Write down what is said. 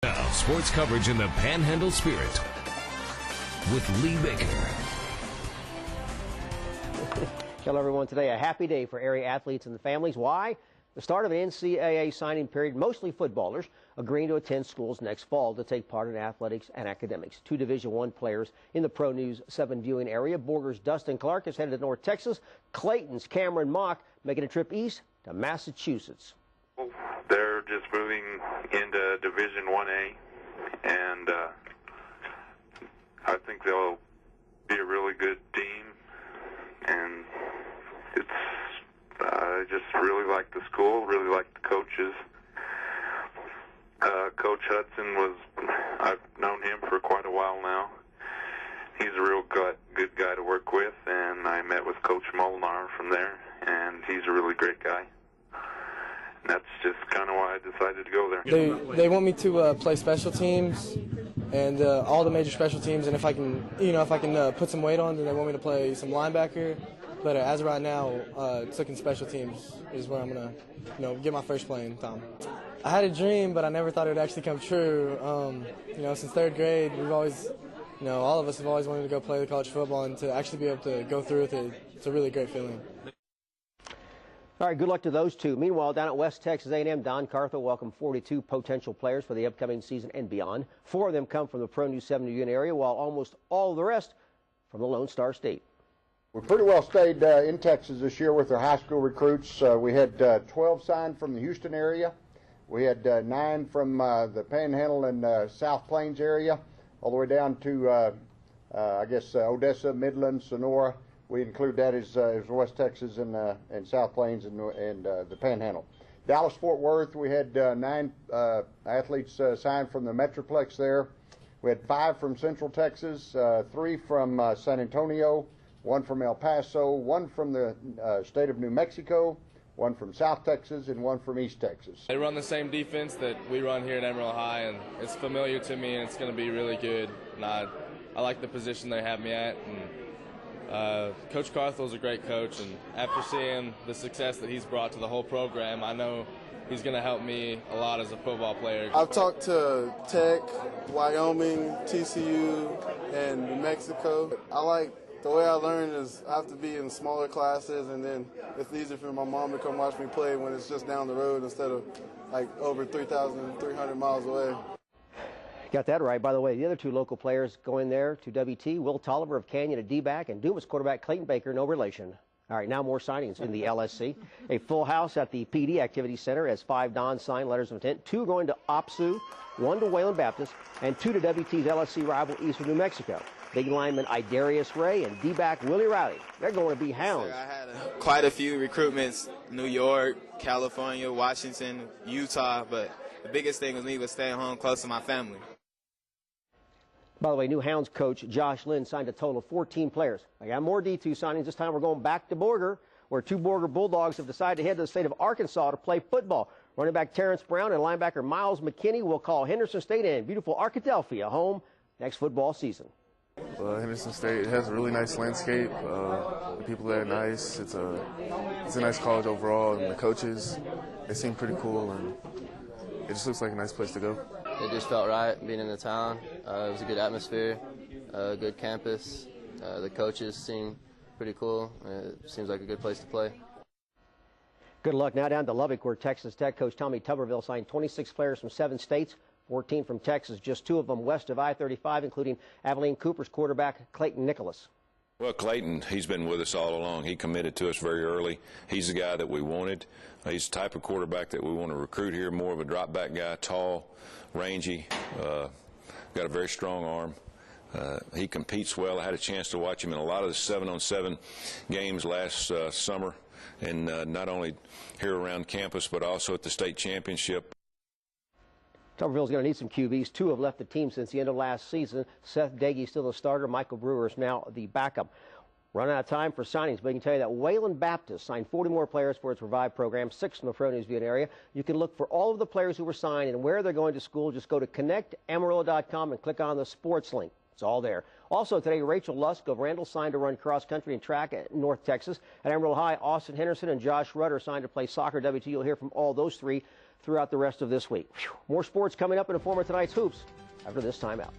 Now, sports coverage in the Panhandle spirit with Lee Baker. Tell everyone today a happy day for area athletes and the families. Why? The start of an NCAA signing period, mostly footballers, agreeing to attend schools next fall to take part in athletics and academics. Two Division I players in the Pro News 7 viewing area. Borger's Dustin Clark is headed to North Texas. Clayton's Cameron Mock making a trip east to Massachusetts. They're just moving into Division 1A, and I think they'll be a really good team, and I just really like the school, really like the coaches. Coach Hudson I've known him for quite a while now. He's a real good guy to work with, and I met with Coach Molnar from there, and he's a really great guy. And that's just kind of why I decided to go there. They want me to play special teams and all the major special teams, and if I can, put some weight on, then they want me to play some linebacker. But as of right now, taking special teams is where I'm gonna, get my first playing time. I had a dream, but I never thought it would actually come true. Since third grade, we've always, all of us have always wanted to go play the college football, and to actually be able to go through with it, it's a really great feeling. All right, good luck to those two. Meanwhile, down at West Texas A&M, Don Carthel welcomed 42 potential players for the upcoming season and beyond. 4 of them come from the Pro News 7 area, while almost all of the rest from the Lone Star State. We pretty well stayed in Texas this year with our high school recruits. We had 12 signed from the Houston area. We had 9 from the Panhandle and South Plains area, all the way down to, Odessa, Midland, Sonora. We include that as West Texas and South Plains and the Panhandle. Dallas-Fort Worth, we had 9 athletes signed from the Metroplex there. We had 5 from Central Texas, 3 from San Antonio, 1 from El Paso, 1 from the state of New Mexico, 1 from South Texas, and 1 from East Texas. They run the same defense that we run here at Emerald High, and it's familiar to me, and it's going to be really good. And I like the position they have me at. And Coach Carthel is a great coach, and after seeing the success that he's brought to the whole program, I know he's going to help me a lot as a football player. I've talked to Tech, Wyoming, TCU, and New Mexico. The way I learn is I have to be in smaller classes, and then it's easier for my mom to come watch me play when it's just down the road instead of over 3,300 miles away. Got that right. By the way, the other 2 local players going there to WT, Will Tolliver of Canyon, a D-back, and Dumas quarterback Clayton Baker, no relation. All right, now more signings in the LSC. A full house at the PD Activity Center as 5 Dons signed letters of intent, 2 going to OPSU, 1 to Wayland Baptist, and 2 to WT's LSC rival Eastern New Mexico. Big lineman Idarius Ray and D-back Willie Riley. They're going to be hounds. I had quite a few recruitments, New York, California, Washington, Utah, but the biggest thing with me was staying home close to my family. By the way, new Hounds coach Josh Lynn signed a total of 14 players. I got more D2 signings. This time we're going back to Borger, where 2 Borger Bulldogs have decided to head to the state of Arkansas to play football. Running back Terrence Brown and linebacker Miles McKinney will call Henderson State and beautiful Arkadelphia home next football season. Henderson State has a really nice landscape. The people there are nice. It's a nice college overall, and the coaches, they seem pretty cool, and it just looks like a nice place to go. It just felt right being in the town. It was a good atmosphere, a good campus. The coaches seem pretty cool. It seems like a good place to play. Good luck. Now down to Lubbock, where Texas Tech coach Tommy Tuberville signed 26 players from 7 states, 14 from Texas, just 2 of them west of I-35, including Abilene Cooper's quarterback Clayton Nicholas. Well, Clayton, he's been with us all along. He committed to us very early. He's the guy that we wanted. He's the type of quarterback that we want to recruit here, more of a drop-back guy, tall, rangy, got a very strong arm. He competes well. I had a chance to watch him in a lot of the 7-on-7 games last summer, and not only here around campus, but also at the state championship. Tuberville's going to need some QBs. 2 have left the team since the end of last season. Seth Dagey still the starter. Michael Brewer is now the backup. Running out of time for signings, but I can tell you that Wayland Baptist signed 40 more players for its Revive program, 6 from the Pro News area. You can look for all of the players who were signed and where they're going to school. Just go to connectamarillo.com and click on the sports link. It's all there. Also today, Rachel Lusk of Randall signed to run cross country and track at North Texas. At Emerald High, Austin Henderson and Josh Rudder signed to play soccer WT. You'll hear from all those 3 throughout the rest of this week. More sports coming up in the form of tonight's hoops after this timeout.